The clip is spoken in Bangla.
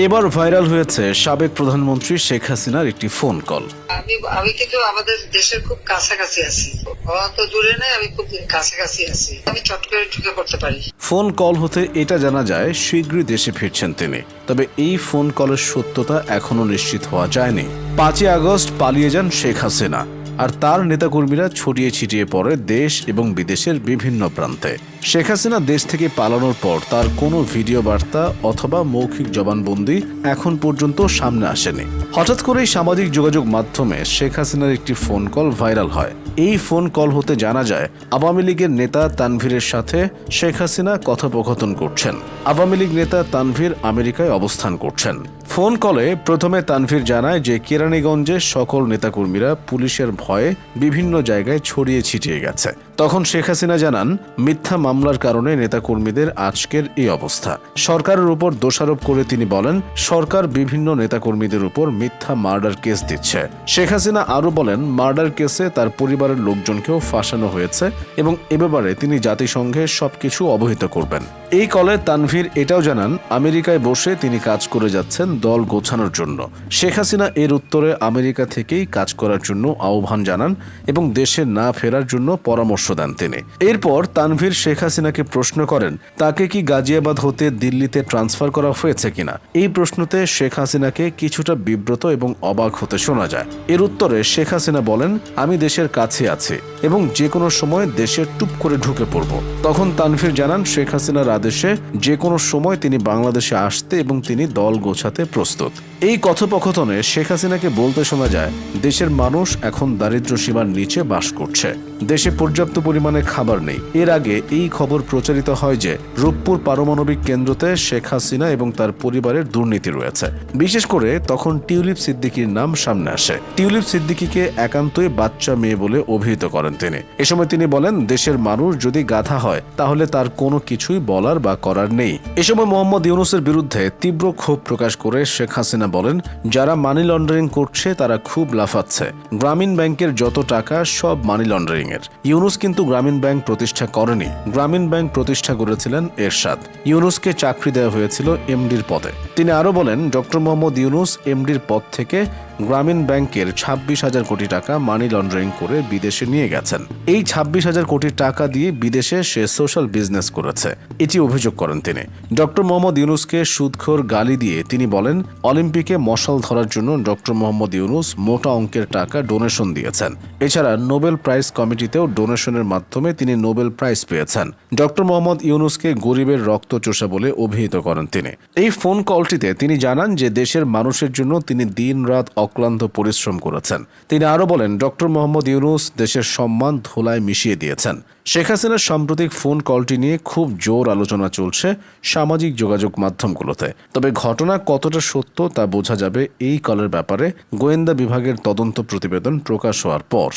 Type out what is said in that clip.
এবার ভাইরাল হয়েছে সাবেক প্রধানমন্ত্রী শেখ হাসিনার একটি ফোন কল। আমি কিন্তু আমাদের দেশের খুব কাছাকাছি আছি, অত দূরে নাই, আমি খুব কাছাকাছি আছি, আমি চট করে ঢুকে পড়তে পারি। ফোন কল হতে এটা জানা যায় শীঘ্রই দেশে ফিরছেন তিনি। তবে এই ফোন কলের সত্যতা এখনো নিশ্চিত হওয়া যায়নি। 5ই আগস্ট পালিয়ে যান শেখ হাসিনা, আর তার নেতাকর্মীরা ছড়িয়ে ছিটিয়ে পড়ে দেশ এবং বিদেশের বিভিন্ন প্রান্তে। শেখ হাসিনা দেশ থেকে পালানোর পর তার কোনো ভিডিও বার্তা অথবা মৌখিক জবানবন্দি এখন পর্যন্ত সামনে আসেনি। হঠাৎ করেই সামাজিক যোগাযোগ মাধ্যমে শেখ হাসিনার একটি ফোন কল ভাইরাল হয়। এই ফোন কল হতে জানা যায় আওয়ামী লীগের নেতা তানভীরের সাথে শেখ হাসিনা কথোপকথন করছেন। আওয়ামী লীগ নেতা তানভীর আমেরিকায় অবস্থান করছেন। ফোন কলে প্রথমে তানভীর জানায় যে কেরানীগঞ্জের সকল নেতাকর্মীরা পুলিশের ভয়ে বিভিন্ন জায়গায় ছড়িয়ে ছিটিয়ে গেছে। তখন শেখ হাসিনা জানান, মিথ্যা মামলার কারণে নেতাকর্মীদের আজকের এই অবস্থা। সরকারের উপর দোষারোপ করে তিনি বলেন, সরকার বিভিন্ন নেতাকর্মীদের উপর মিথ্যা মার্ডার কেস দিচ্ছে। শেখ হাসিনা আরও বলেন, মার্ডার কেসে তার পরিবারের লোকজনকেও ফাঁসানো হয়েছে এবং এ ব্যাপারে তিনি জাতিসংঘে সবকিছু অবহিত করবেন। এই কলে তানভীর এটাও জানান, আমেরিকায় বসে তিনি কাজ করে যাচ্ছেন দল গোছানোর জন্য। শেখ হাসিনা এর উত্তরে আমেরিকা থেকেই কাজ করার জন্য আহ্বান জানান এবং দেশে না ফেরার জন্য পরামর্শ দেন তিনি। এরপর তানভীর শেখ হাসিনাকে প্রশ্ন করেন, তাকে কি গাজিয়াবাদ হতে দিল্লিতে ট্রান্সফার করা হয়েছে কিনা। এই প্রশ্নতে শেখ হাসিনাকে কিছুটা বিব্রত এবং অবাক হতে শোনা যায়। এর উত্তরে শেখ হাসিনা বলেন, আমি দেশের কাছে আছি এবং যে কোনো সময় দেশে টুপ করে ঢুকে পড়ব। তখন তানভীর জানান, শেখ হাসিনার আদেশে যে কোনো সময় তিনি বাংলাদেশে আসতে এবং তিনি দল গোছাতে প্রস্তুত। এই কথোপকথনে শেখ হাসিনাকে বলতে শোনা যায়, দেশের মানুষ এখন দারিদ্র্য সীমার নিচে বাস করছে, দেশে পর্যাপ্ত পরিমাণে খাবার নেই। এর আগে এই খবর প্রচারিত হয় যে রূপপুর পারমাণবিক কেন্দ্রতে শেখ হাসিনা এবং তার পরিবারের দুর্নীতি রয়েছে। বিশেষ করে তখন টিউলিপ সিদ্দিকীর নাম সামনে আসে। টিউলিপ সিদ্দিকীকে একান্তই বাচ্চা মেয়ে বলে অভিহিত করেন তিনি। এ সময় তিনি বলেন, দেশের মানুষ যদি গাধা হয় তাহলে তার কোনো কিছুই বলার বা করার নেই। এ সময় মোহাম্মদ ইউনূসের বিরুদ্ধে তীব্র ক্ষোভ প্রকাশ করে শেখ হাসিনা বলেন, যারা মানি লন্ডারিং করছে তারা খুব লাফাচ্ছে। গ্রামীণ ব্যাংকের যত টাকা সব মানি লন্ডারিং এর। ইউনূস কিন্তু গ্রামীণ ব্যাংক প্রতিষ্ঠা করেনি। গ্রামীণ ব্যাংক প্রতিষ্ঠা করেছিলেন এরশাদ। ইউনূসকে চাকরি দেওয়া হয়েছিল এমডির পদে। তিনি আরো বলেন, ডক্টর মোহাম্মদ ইউনূস এমডির পদ থেকে গ্রামীণ ব্যাংকের 26,000 কোটি টাকা মানি লন্ডারিং করে বিদেশে নিয়ে গেছেন। এই 26,000 কোটি টাকা দিয়ে বিদেশে সে সোশ্যাল বিজনেস করেছে, এটি অভিযোগ করেন তিনি। ডক্টর মোহাম্মদ ইউনূসকে সুদখোর গালি দিয়ে তিনি বলেন, অলিম্পিকে মশাল ধরার জন্য ডক্টর মোহাম্মদ ইউনূস মোটা অঙ্কের টাকা ডোনেশন দিয়েছেন। এছাড়া নোবেল প্রাইজ কমিটিতেও ডোনেশনের মাধ্যমে তিনি নোবেল প্রাইজ পেয়েছেন। ডক্টর মোহাম্মদ ইউনূসকে গরিবের রক্ত চোষা বলে অভিহিত করেন তিনি। এই ফোন কলটিতে তিনি জানান যে দেশের মানুষের জন্য তিনি দিন-রাত অক্লান্ত পরিশ্রম করেছেন। তিনি আরো বলেন, ডক্টর মোহাম্মদ ইউনূস দেশের সম্মান ধুলায় মিশিয়ে দিয়েছেন। শেখ হাসিনার সাম্প্রতিক ফোন কলটি নিয়ে খুব জোর আলোচনা চলছে সামাজিক যোগাযোগ মাধ্যমগুলোতে। তবে ঘটনা কতটা সত্য তা বোঝা যাবে এই কলের ব্যাপারে গোয়েন্দা বিভাগের তদন্ত প্রতিবেদন প্রকাশ হওয়ার পর।